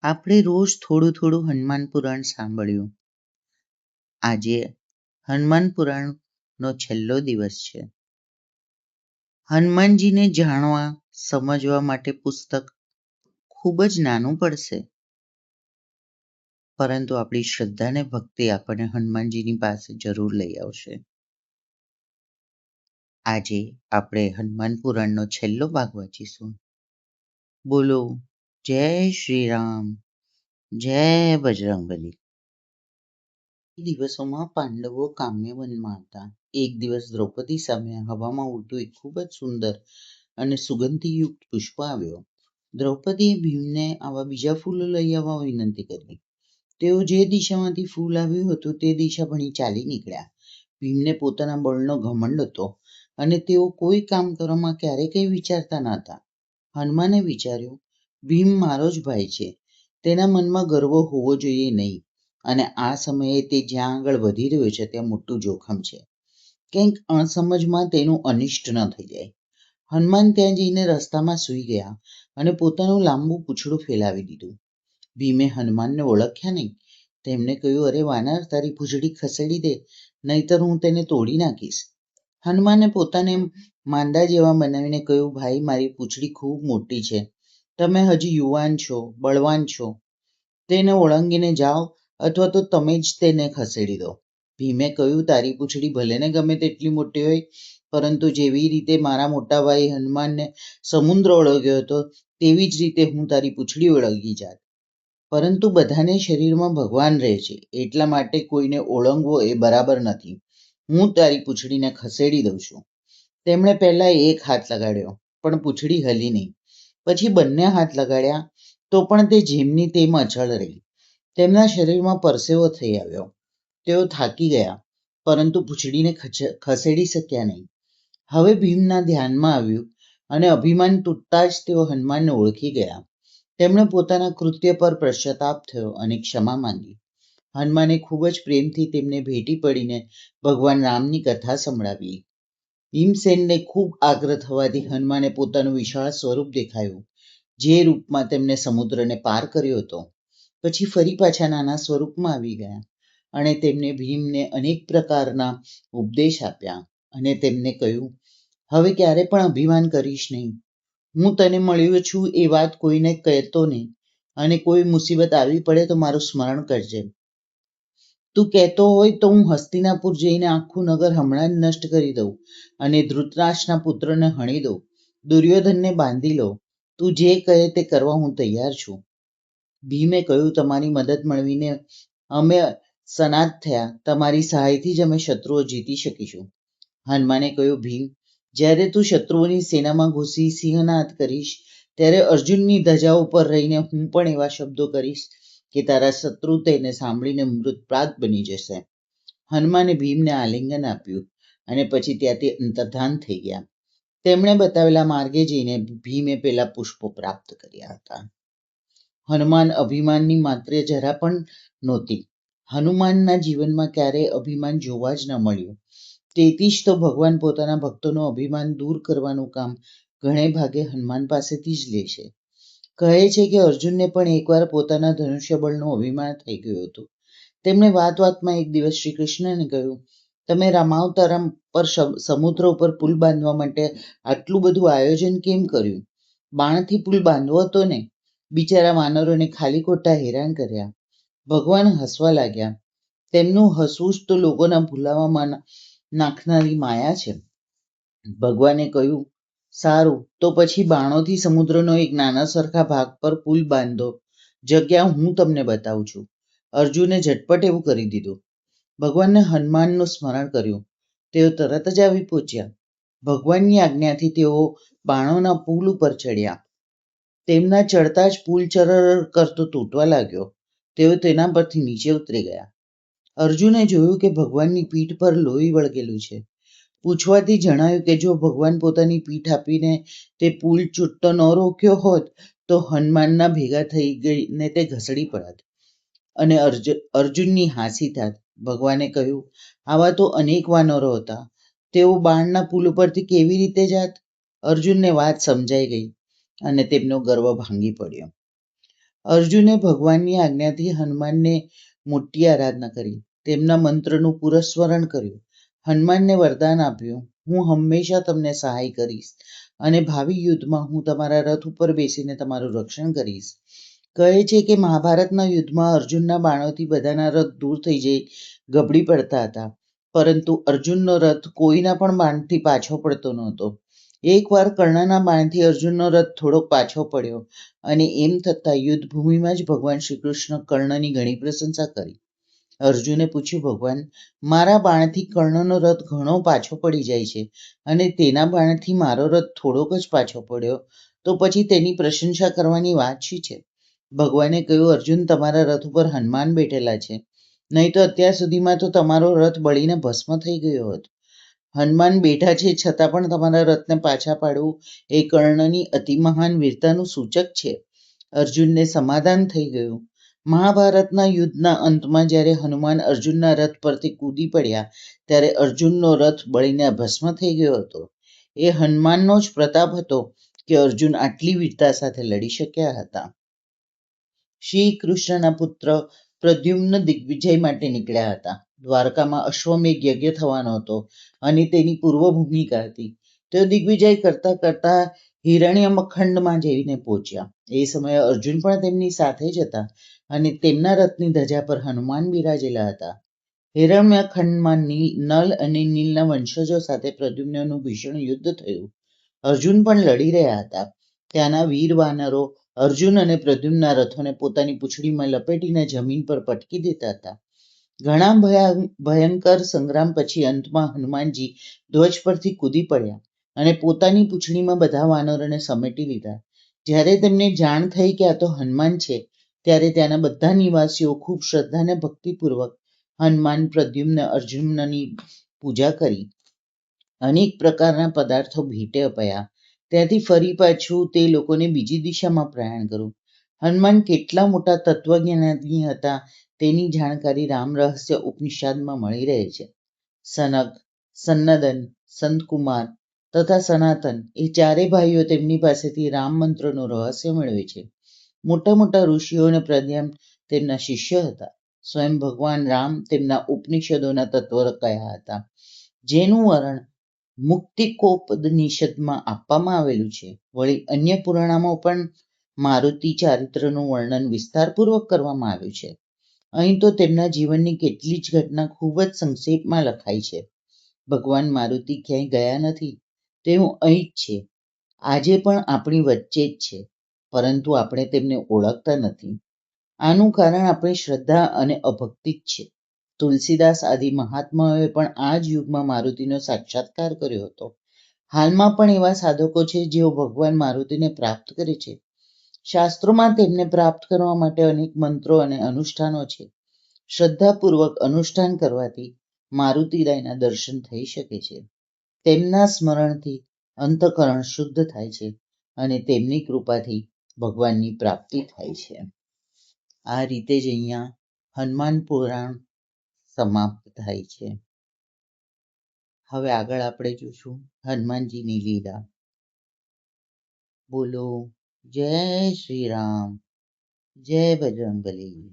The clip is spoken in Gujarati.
આપણે રોજ થોડું થોડું હનુમાન પુરાણ સાંભળ્યું. આજે હનુમાન પુરાણનો છેલ્લો દિવસ છે. હનુમાનજીને જાણવા સમજવા માટે પુસ્તક ખૂબ જ નાનું પડશે, પરંતુ આપણી શ્રદ્ધા ને ભક્તિ આપણને હનુમાનજીની પાસે જરૂર લઈ આવશે. આજે આપણે હનુમાન પુરાણનો છેલ્લો ભાગ વાંચીશું. બોલો જય શ્રી રામ, જય બજરંગબલી. દિવસોમાં પાંડવો કામ્યવનમાં હતા. એક દિવસ દ્રૌપદી સામે હવામાં ઉડતું એક ખૂબ જ સુંદર અને સુગંધીયુક્ત પુષ્પ આવ્યો. દ્રૌપદીએ ભીમને આવા બીજા ફૂલો લઈ આવવા વિનંતી કરી. તેઓ જે દિશામાંથી ફૂલ આવ્યું હતું તે દિશા ભણી ચાલી નીકળ્યા. ભીમને પોતાના બળનો ઘમંડ હતો અને તેઓ કોઈ કામ કરવામાં ક્યારેય કંઈ વિચારતા ન હતા. હનુમાને વિચાર્યું, ભીમ મારો જ ભાઈ છે, તેના મનમાં ગર્વ હોવો જોઈએ નહીં, અને આ સમયે તે જ્યાં આગળ વધી રહ્યો છે ત્યાં મોટું જોખમ છે. કંઈક અણસમજમાં તેનું અનિષ્ટ ન થઈ જાય. હનુમાન ત્યાં જઈને રસ્તામાં સૂઈ ગયા અને પોતાનું લાંબુ પૂંછડું ફેલાવી દીધું. ભીમે હનુમાનને ઓળખ્યા નહીં. તેમણે કહ્યું, અરે વાનર, તારી પૂંછડી ખસેડી દે, નહીતર હું તેને તોડી નાખીશ. હનુમાને પોતાને માંદા જેવા બનાવીને કહ્યું, ભાઈ, મારી પૂંછડી ખૂબ મોટી છે. તમે હજી યુવાન છો, બળવાન છો. તેને ઓળંગીને જાઓ, અથવા તો તમે જ તેને ખસેડી દો. ભીમે કહ્યું, તારી પૂંછડી ભલેને ગમે તેટલી મોટી હોય, પરંતુ જેવી રીતે મારા મોટા ભાઈ હનુમાનને સમુદ્ર ઓળંગ્યો હતો તેવી જ રીતે હું તારી પૂંછડી ઓળંગી જાત. પરંતુ બધાને શરીરમાં ભગવાન રહે છે, એટલા માટે કોઈને ઓળંગવો એ બરાબર નથી. હું તારી પૂંછડીને ખસેડી દઉં છું. તેમણે પહેલા એક હાથ લગાડ્યો, પણ પૂંછડી હલી નહીં. પછી બંને હાથ લગાડ્યા, તો પણ તે જેમની તેમ અચળ રહી. તેમના શરીરમાં પરસેવો થઈ આવ્યો. તેઓ થાકી ગયા, પરંતુ પૂંછડીને ખસેડી શક્યા નહીં. હવે ભીમના ધ્યાનમાં આવ્યું અને અભિમાન તૂટતા જ તેઓ હનુમાનને ઓળખી ગયા. તેમણે પોતાના કૃત્ય પર પશ્ચાતાપ થયો અને ક્ષમા માંગી. હનુમાને ખૂબ જ પ્રેમથી તેમને ભેટી પડીને ભગવાન રામની કથા સંભળાવી. ભીમસેનને ખૂબ આગ્રહ થવાથી હનુમાને પોતાનું વિશાળ સ્વરૂપ દેખાયું, જે રૂપમાં તેમને સમુદ્રને પાર કર્યો હતો. પછી ફરી પાછા નાના સ્વરૂપમાં આવી ગયા અને તેમને ભીમને અનેક પ્રકારના ઉપદેશ આપ્યા અને તેમને કહ્યું, હવે ક્યારે પણ અભિમાન કરીશ નહીં. હું તને મળ્યો છું એ વાત કોઈને કહેતો નહીં, અને કોઈ મુસીબત આવી પડે તો મારું સ્મરણ કરજે. તું કહેતો હોય તો હું હસ્તિનાપુર જઈને આખું નગર હમણાં જ નષ્ટ કરી દઉં અને ધૃતરાષ્ટ્રના પુત્રને હણી દઉં. દુર્યોધનને બાંધી લઉં. તું જે કહે તે કરવા હું તૈયાર છું. ભીમે કહ્યું, તમારી મદદ મળવીને અમે સનાથ થયા. તમારી સહાયથી જ અમે શત્રુઓ જીતી શકીશું. હનુમાને કહ્યું, ભીમ, જ્યારે તું શત્રુઓની સેનામાં ઘૂસી સિંહનાદ કરીશ, ત્યારે અર્જુનની ધજા ઉપર રહીને હું પણ એવા શબ્દો કરીશ કે તારા શત્રુ તેને સાંભળીને મૃતપ્રાત બની જશે. હનુમાને ભીમને આલિંગન આપ્યું અને પછી ત્યાંથી અંતર્ધાન થઈ ગયા. તેમણે બતાવેલા માર્ગે જઈને ભીમે પેલા પુષ્પો પ્રાપ્ત કર્યા હતા. હનુમાન અભિમાનની માત્ર જરા પણ નહોતી. હનુમાનના જીવનમાં ક્યારેય અભિમાન જોવા જ ન મળ્યું. તેથી જ તો ભગવાન પોતાના ભક્તોનું અભિમાન દૂર કરવાનું કામ ઘણે ભાગે હનુમાન પાસેથી જ લે છે. કહે છે કે અર્જુનને પણ એકવાર પોતાના ધનુષ્ય બળનું અભિમાન થઈ ગયું હતું. તેમણે વાત વાતમાં એક દિવસ શ્રી કૃષ્ણને કહ્યું, તમે રામાવતારમ પર સમુદ્ર ઉપર પુલ બાંધવા માટે આટલું બધું આયોજન કેમ કર્યું? બાણથી પુલ બાંધવો હતો ને? બિચારા વાનરોને ખાલી ખોટા હેરાન કર્યા. ભગવાન હસવા લાગ્યા. તેમનું હસવું જ તો લોકોના ભૂલાવામાં નાખનારી માયા છે. ભગવાને કહ્યું, સારું, તો પછી બાણોથી સમુદ્રનો એક નાના સરખા ભાગ પર પુલ બાંધો. જગ્યા હું તમને બતાવું છું. અર્જુને ઝટપટ એવું કરી દીધું. ભગવાનને હનુમાનનું સ્મરણ કર્યું. તેઓ તરત જ આવી પહોંચ્યા. ભગવાનની આજ્ઞાથી તેઓ બાણોના પુલ ઉપર ચડ્યા. તેમના ચડતા જ પુલ ચરર કરતો તૂટવા લાગ્યો. તેઓ તેના પરથી નીચે ઉતરી ગયા. અર્જુને જોયું કે ભગવાનની પીઠ પર લોહી વળગેલું છે. પૂછવાથી જણાયું કે જો ભગવાન પોતાની પીઠ આપીને તે પુલ ચૂંટતો ન રોક્યો હોત તો હનુમાનના ભેગા થઈ ગઈને તે ઘસડી પડત અને અર્જુનની હાંસી થાત. ભગવાને કહ્યું, આવા તો અનેક વાનરો હતા. તેઓ બાણના પુલ ઉપરથી કેવી રીતે જાત? અર્જુનને વાત સમજાઈ ગઈ અને તેમનો ગર્વ ભાંગી પડ્યો. અર્જુને ભગવાનની આજ્ઞાથી હનુમાનને મોટી આરાધના કરી. તેમના મંત્રનું પુરસ્મરણ કર્યું. હનુમાનને વરદાન આપ્યું, હું હંમેશા તમને સહાય કરીશ અને ભાવિ યુદ્ધમાં હું તમારા રથ ઉપર બેસીને તમારું રક્ષણ કરીશ. કહે છે કે મહાભારતના યુદ્ધમાં અર્જુનના બાણોથી બધાના રથ દૂર થઈ જઈ ગબડી પડતા હતા, પરંતુ અર્જુનનો રથ કોઈના પણ બાણથી પાછો પડતો નહોતો. એકવાર કર્ણના બાણથી અર્જુનનો રથ થોડોક પાછો પડ્યો અને એમ થતાં યુદ્ધભૂમિમાં જ ભગવાન શ્રી કૃષ્ણ કર્ણની ઘણી પ્રશંસા કરી. અર્જુને પૂછ્યું, ભગવાન, મારા બાણથી કર્ણનો રથ ઘણો પાછો પડી જાય છે અને તેના બાણથી મારો રથ થોડોક જ પાછો પડ્યો, તો પછી તેની પ્રશંસા કરવાની વાત શી છે? ભગવાને કહ્યું, અર્જુન, તમારા રથ ઉપર હનુમાન બેઠેલા છે, નહીં તો અત્યાર સુધીમાં તો તમારો રથ બળીને ભસ્મ થઈ ગયો હોત. હનુમાન બેઠા છે છતાં પણ તમારા રથને પાછા પાડવું એ કર્ણની અતિ મહાન વીરતાનું સૂચક છે. અર્જુનને સમાધાન થઈ ગયું. મહાભારતના યુદ્ધના અંતમાં જ્યારે હનુમાન અર્જુનના રથ પરથી કૂદી પડ્યા ત્યારે અર્જુનનો રથ બળીને ભસ્મ થઈ ગયો હતો. એ હનુમાનનો જ પ્રતાપ હતો કે અર્જુન આટલી વીરતા સાથે લડી શક્યા હતા. શ્રી કૃષ્ણના પુત્ર પ્રદ્યુમ્ન દિગ્વિજય માટે નીકળ્યા હતા. દ્વારકામાં અશ્વમેઘ યજ્ઞ થવાનો હતો અને તેની પૂર્વ ભૂમિકા હતી. તેઓ દિગ્વિજય કરતા કરતા હિરણ્યમખંડમાં જઈને પહોંચ્યા. એ સમયે અર્જુન પણ તેમની સાથે જ હતા અને તેમના રથની ધજા પર હનુમાન બિરાજેલા હતા. હિરણ્યખંડમાં નલ અને નીલના વંશજો સાથે પ્રદ્યુમ્નનું ભીષણ યુદ્ધ થયું. અર્જુન પણ લડી રહ્યા હતા. ત્યાંના વીર વાનરો અર્જુન અને પ્રદ્યુમ્નના રથોને પોતાની પૂંછડીમાં લપેટીને જમીન પર પટકી દેતા હતા. ઘણા ભયંકર સંગ્રામ પછી અંતમાં હનુમાનજી ધ્વજ પરથી કૂદી પડ્યા અને પોતાની પૂંછડીમાં બધા વાનરોને સમેટી લીધા. જ્યારે તેમને જાણ થઈ કે આ તો હનુમાન છે, ત્યારે ત્યાંના બધા નિવાસીઓ ખૂબ શ્રદ્ધા અને ભક્તિપૂર્વક હનુમાન, પ્રદ્યુમ્ન, અર્જુનની પૂજા કરી. અનેક પ્રકારના પદાર્થો ભેટે અપાયા. ત્યાંથી ફરી પાછું તે લોકોને બીજી દિશામાં પ્રયાણ કર્યું. હનુમાન કેટલા મોટા તત્વજ્ઞાની હતા તેની જાણકારી રામ રહસ્ય ઉપનિષદમાં મળી રહે છે. સનક, સન્નદન, સંતકુમાર તથા સનાતન એ ચારે ભાઈઓ તેમની પાસેથી રામ મંત્રનું રહસ્ય મેળવે છે. મોટા મોટા ઋષિઓ અને પ્રદ્યુમ્ન તેમના શિષ્ય હતા. સ્વયં ભગવાન રામ તેમના ઉપનિષદોના તત્વ કયા હતા, જેનું વર્ણન મુક્તિકોપનિષદમાં આપવામાં આવેલું છે. વળી અન્ય પુરાણોમાં પણ મારુતિ ચારિત્રનું વર્ણન વિસ્તારપૂર્વક કરવામાં આવ્યું છે. અહીં તો તેમના જીવનની કેટલી જ ઘટના ખૂબ જ સંક્ષેપમાં લખાઈ છે. ભગવાન મારુતિ ક્યાંય ગયા નથી, તેઓ અહીં જ છે, આજે પણ આપણી વચ્ચે જ છે, પરંતુ આપણે તેમને ઓળખતા નથી. આનું કારણ આપણી શ્રદ્ધા અને અભક્તિ જ છે. તુલસીદાસ આદિ મહાત્માઓએ પણ આ જ યુગમાં મારુતિનો સાક્ષાત્કાર કર્યો હતો. હાલમાં પણ એવા સાધકો છે જેઓ ભગવાન મારુતિને પ્રાપ્ત કરે છે. શાસ્ત્રોમાં તેમને પ્રાપ્ત કરવા માટે અનેક મંત્રો અને અનુષ્ઠાનો છે. શ્રદ્ધાપૂર્વક અનુષ્ઠાન કરવાથી મારુતિરાયના દર્શન થઈ શકે છે. તેમના સ્મરણથી અંતઃકરણ શુદ્ધ થાય છે અને તેમની કૃપાથી ભગવાનની પ્રાપ્તિ થાય છે. આ રીતે જ અહીંયા હનુમાન પુરાણ સમાપ્ત થાય છે. હવે આગળ આપણે જોશું હનુમાનજીની લીલા. બોલો જય શ્રી રામ, જય બજરંગબલી.